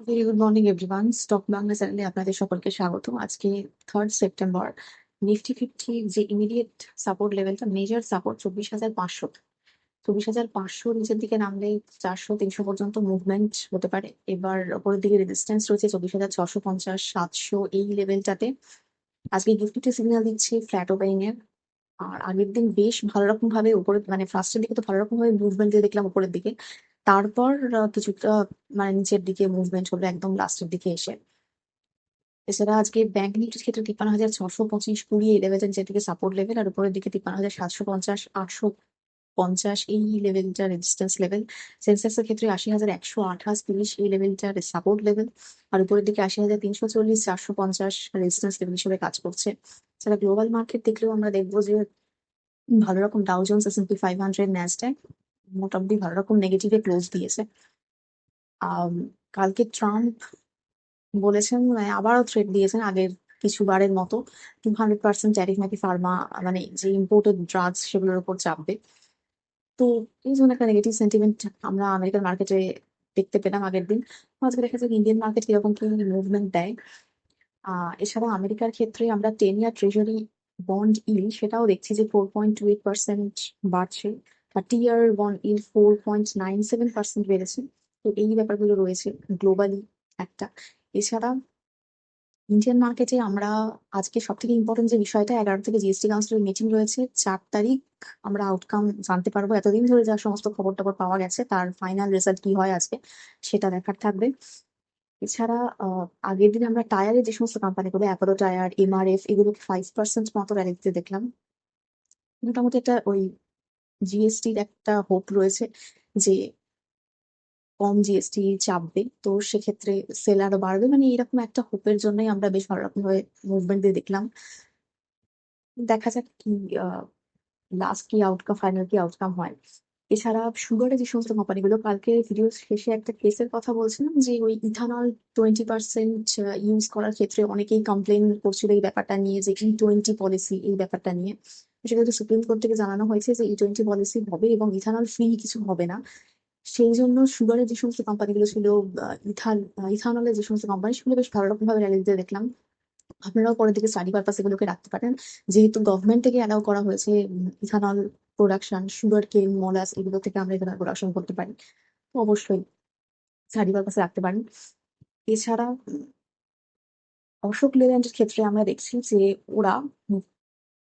Very good morning everyone. Stock Bangla চ্যানেলে আপনাদের সকলকে স্বাগত। আজকে 3rd সেপ্টেম্বর। নিফটি ফিফটি যে ইমিডিয়েট সাপোর্ট লেভেলটা, মেজর সাপোর্ট 24,500। 24,500 নিচের দিকে নামলে 400-300 পর্যন্ত মুভমেন্ট হতে পারে। এবার ওপরের দিকে রেজিস্ট্যান্স রয়েছে 24,650, 700 এই লেভেলটাতে। আজকে নিফটিতে সিগন্যাল দিচ্ছে ফ্ল্যাট ওপেনিং এর। আর আগের দিন বেশ ভালো রকম ভাবে উপরে, মানে ফার্স্টের দিকে তো ভালো রকম ভাবে মুভমেন্ট দিয়ে দেখলাম উপরের দিকে। তারপর কিছুটা মানে নিচের দিকে মুভমেন্ট হলো একদম লাস্টের দিকে এসে। এছাড়া আজকে ব্যাংক নিফটির ক্ষেত্রে 53,625-20 এই লেভেলটা নিচের দিকে সাপোর্ট লেভেল, আর উপরের দিকে 53,750, 850 এই লেভেলটা রেজিস্ট্যান্স লেভেল। সেন্সেক্স এর ক্ষেত্রে 80,128-30 এই লেভেলটা সাপোর্ট লেভেল, আর উপরের দিকে 80,340, 450 রেজিস্ট্যান্স লেভেল হিসেবে কাজ করছে। এছাড়া গ্লোবাল মার্কেট দেখলেও আমরা দেখবো যে ভালো রকম ডাউ জোন্স, S&P 500, ন্যাসড্যাক মোটামুটি ভালো রকম নেগেটিভে ক্লোজ দিয়েছে। আম, কালকে ট্রাম্প বলেছেন, মানে আবারও থ্রেট দিয়েছেন আগের কিছুবারের মতো, 200% ট্যারিফ নাকি ফার্মা, মানে যে ইম্পোর্টেড ড্রাগস সেগুলোর উপর চাপবে। তো এই জন্য একটা নেগেটিভ সেন্টিমেন্ট আমরা আমেরিকান মার্কেটে দেখতে পেলাম আগের দিন। আজকে দেখা যাক ইন্ডিয়ান মার্কেট কিরকম কি মুভমেন্ট দেয়। এছাড়া আমেরিকার ক্ষেত্রে আমরা 10 ইয়ার ট্রেজারি বন্ড ইল সেটাও দেখছি যে 4.28% বাড়ছে। 30 ইয়ার বন্ড ইল 4.97% বেড়েছে। তো এই ব্যাপারগুলো রয়েছে গ্লোবালি একটা। এছাড়া ইন্ডিয়ান মার্কেটে আমরা আজকে সব থেকে ইম্পর্টেন্ট যে বিষয়টা, 11 থেকে জিএসটি কাউন্সিলের মিটিং রয়েছে। 4 তারিখ আমরা আউটকাম জানতে পারবো। এতদিন ধরে যা সমস্ত খবর টবর পাওয়া গেছে তার ফাইনাল রেজাল্ট কি হয় আজকে, সেটা দেখার থাকবে। এছাড়া আগের দিন আমরা টায়ারের যে সমস্ত কোম্পানিগুলো, অ্যাপোলো টায়ার, এমআরএফ, এগুলোকে 5% মতো র্যালি দিতে দেখলাম। মোটামুটি একটা ওই জিএসটির একটা হোপ রয়েছে যে কম জিএসটি চাপবে, তো সেক্ষেত্রে সেল আরো বাড়বে, মানে এরকম একটা হোপের জন্যই আমরা বেশ ভালো রকম ভাবে মুভমেন্ট দিয়ে দেখলাম। দেখা যাক কি লাস্ট কি আউটকাম, ফাইনাল কি আউটকাম হয়। এছাড়া সুগারের যে সমস্ত কোম্পানিগুলো, কালকে ভিডিও শেষে একটা কেসের কথা বলছিলাম যে ওই ইথানল 20% ইউজ করার ক্ষেত্রে অনেকেই কমপ্লেন করছিল এই ব্যাপারটা নিয়ে, যে E20 পলিসি এই ব্যাপারটা নিয়ে। সেটা তো সুপ্রিম কোর্ট থেকে জানানো হয়েছে যে E20 পলিসি হবে এবং ইথানল ফ্রি কিছু হবে না। সেই জন্য সুগারের যে সমস্ত কোম্পানিগুলো ছিল, ইথানলের যে সমস্ত কোম্পানি, সেগুলো বেশ ভালো রকম ভাবে র্যালি দিতে দেখলাম। আপনারাও পরের দিকে স্টাডি পারপাস এগুলোকে রাখতে পারেন, যেহেতু গভর্নমেন্ট থেকে অ্যালাউ করা হয়েছে ইথানল প্রোডাকশন, সুগার কেন, মলাস এগুলো থেকে আমরা ইথানল প্রোডাকশন করতে পারি। তো অবশ্যই স্টাডি পারপাসে রাখতে পারেন। এছাড়া অশোক লেল্যান্ডের ক্ষেত্রে আমরা দেখছি যে ওরা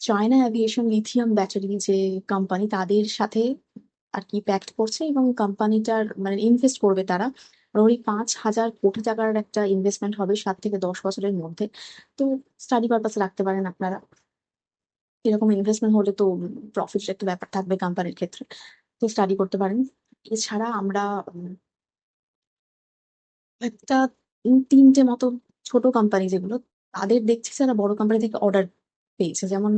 চায়না অ্যাভিয়েশন লিথিয়াম ব্যাটারি যে কোম্পানি, তাদের সাথে আর কি প্যাক্ট করছে এবং কোম্পানিটার মানে ইনভেস্ট করবে তারা। ওই 5,000 কোটি টাকার একটা ইনভেস্টমেন্ট হবে 7 থেকে 10 বছরের মধ্যে। তো স্টাডি পারপাসে রাখতে পারেন আপনারা। এরকম ইনভেস্টমেন্ট হলে তো প্রফিটের একটা ব্যাপার থাকবে কোম্পানির ক্ষেত্রে, তো স্টাডি করতে পারেন। এছাড়া আমরা একটা 3টে মতো ছোট কোম্পানি যেগুলো, তাদের দেখছি যারা বড় কোম্পানি থেকে অর্ডার পেয়েছে, যেমন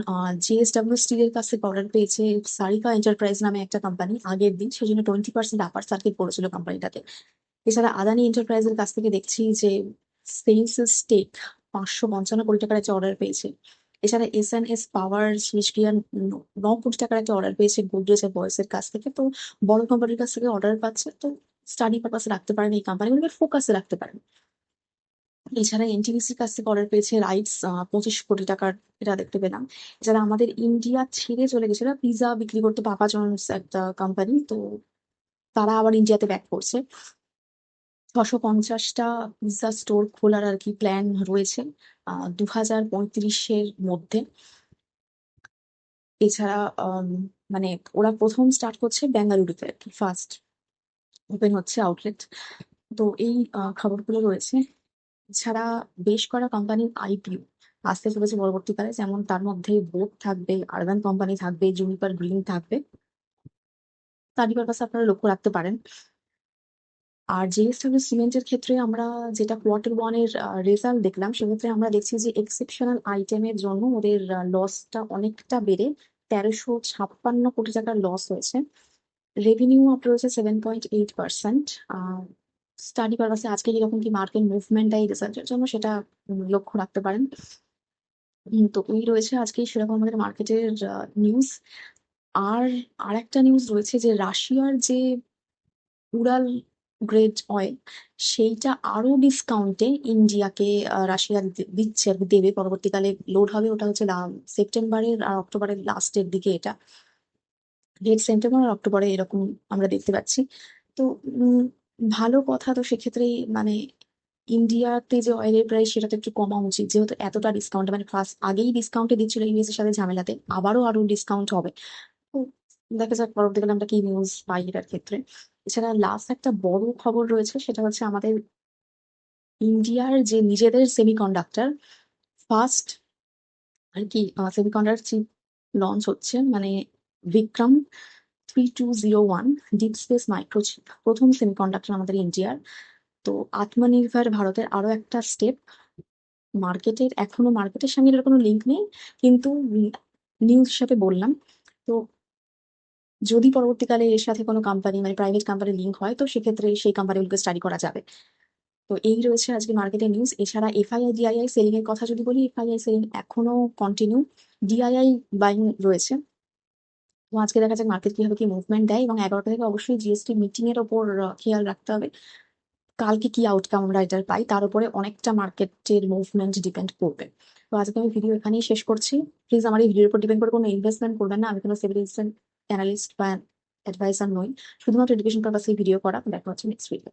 JSW স্টিলের কাছ থেকে অর্ডার পেয়েছে সারিকা এন্টারপ্রাইজ নামে একটা কোম্পানি আগের দিন, সেজন্য 20% আপার সার্কিট পড়েছিল কোম্পানিটাতে। এছাড়া আদানি এন্টারপ্রাইজের কাছ থেকে দেখছি যে সেলস স্টেক 555 কোটি টাকার একটা অর্ডার পেয়েছে। এছাড়া S&S পাওয়ার সুইচগিয়ার 9 কোটি টাকার একটা অর্ডার পেয়েছে গোদরেজ আর বয়েসের কাছ থেকে। তো বড় কোম্পানির কাছ থেকে অর্ডার পাচ্ছে, তো স্টাডি পারপাসে রাখতে পারেন, এই কোম্পানিগুলোকে ফোকাসে রাখতে পারেন। এছাড়া এনটিপিসির কাছ থেকে অর্ডার পেয়েছে রাইটস 25 কোটি টাকার, এটা দেখতে পেলাম। এছাড়া আমাদের ইন্ডিয়া ছেড়ে চলে গেছিল পিৎজা বিক্রি করতে পাপা জনস একটা কোম্পানি, তো তারা আবার ইন্ডিয়াতে ব্যাক করছে। 650টা পিৎজা স্টোর খোলার আর কি প্ল্যান রয়েছে 2035-এর মধ্যে। এছাড়া মানে ওরা প্রথম স্টার্ট করছে বেঙ্গালুরুতে আর কি, ফার্স্ট ওপেন হচ্ছে আউটলেট। তো এই খবরগুলো রয়েছে। এছাড়া বেশ করা কোম্পানির আইপিও আসতে চলেছে পরবর্তীকালে, যেমন তার মধ্যে বোট থাকবে, আরবান কোম্পানি থাকবে, জুনিপার গ্রিন থাকবে। তারই পারপাসে আপনারা লক্ষ্য রাখতে পারেন। আর JSW সিমেন্টের ক্ষেত্রে আমরা যেটা Q1-এর রেজাল্ট দেখলাম, সেক্ষেত্রে আমরা দেখছি যে এক্সেপশনাল আইটেমের জন্য ওদের লসটা অনেকটা বেড়ে 1,356 কোটি টাকার লস হয়েছে। রেভিনিউ আপ রয়েছে 7.8%। স্টাডি পারপাসে আজকে কিরকম কি মার্কেট মুভমেন্ট এই রেজাল্টের জন্য, সেটা লক্ষ্য রাখতে পারেন। তো এই রয়েছে আজকে সেরকম আমাদের মার্কেটের নিউজ। আর আরেকটা নিউজ রয়েছে যে রাশিয়ার যে উড়াল গ্রেড অয়েল, সেইটা আরো ডিসকাউন্টে ইন্ডিয়াকে রাশিয়া দিচ্ছে আর কি, দেবে পরবর্তীকালে। লোড হবে ওটা হচ্ছে সেপ্টেম্বরের আর অক্টোবরের লাস্টের দিকে, এটা লেট সেপ্টেম্বর আর অক্টোবরে এরকম আমরা দেখতে পাচ্ছি। তো ভালো কথা। তো সেক্ষেত্রে মানে ইন্ডিয়াতে যে অয়েলের প্রাইস সেটা তো একটু কমা উচিত, যেহেতু এতটা ডিসকাউন্ট, মানে ফার্স্ট আগেই ডিসকাউন্টে দিচ্ছিল ইউএস এর সাথে ঝামেলাতে, আরো ডিসকাউন্ট হবে। তো দেখা যাক পরবর্তীকালে আমরা কি নিউজ পাই এটার ক্ষেত্রে। এছাড়া লাস্ট একটা বড় খবর রয়েছে, সেটা হচ্ছে আমাদের ইন্ডিয়ার যে নিজেদের সেমিকন্ডাক্টর ফার্স্ট আর কি সেমিকন্ডাক্টর চিপ লঞ্চ হচ্ছে, মানে বিক্রম 3201 ডিপ স্পেস মাইক্রোচিপ, প্রথম সেমিকন্ডাক্টর আমাদের ইন্ডিয়ার। তো আত্মনির্ভর ভারতের আরো একটা স্টেপ। এখনো মার্কেটের সঙ্গে এর কোনো লিঙ্ক নেই, কিন্তু নিউজ হিসাবে বললাম। তো যদি পরবর্তীকালে এর সাথে কোনো কোম্পানি মানে প্রাইভেট কোম্পানি লিঙ্ক হয়, তো সেক্ষেত্রে সেই কোম্পানিগুলোকে স্টাডি করা যাবে। তো এই রয়েছে আজকে মার্কেটের নিউজ। এছাড়া এফআইআই ডিআইআই সেলিং এর কথা যদি বলি, এফআইআই সেলিং এখনো কন্টিনিউ, ডিআইআই বাইং রয়েছে। তো আজকে দেখা যাক মার্কেট কিভাবে কি মুভমেন্ট দেয়, এবং 11টা থেকে অবশ্যই জিএসটি মিটিং এর ওপর খেয়াল রাখতে হবে। কালকে কি আউটকাম আমরা এটার পাই তার উপরে অনেকটা মার্কেটের মুভমেন্ট ডিপেন্ড করবে। তো আজকে আমি ভিডিও এখানেই শেষ করছি। প্লিজ আমার এই ভিডিওর উপর ডিপেন্ড করে কোনো ইনভেস্টমেন্ট করবেন না, আমি কোনো সিভিল অ্যানালিস্ট বা অ্যাডভাইসার নই, শুধুমাত্র এডুকেশন পারপাসে ভিডিও করা। দেখা হচ্ছে নেক্সট ভিডিও।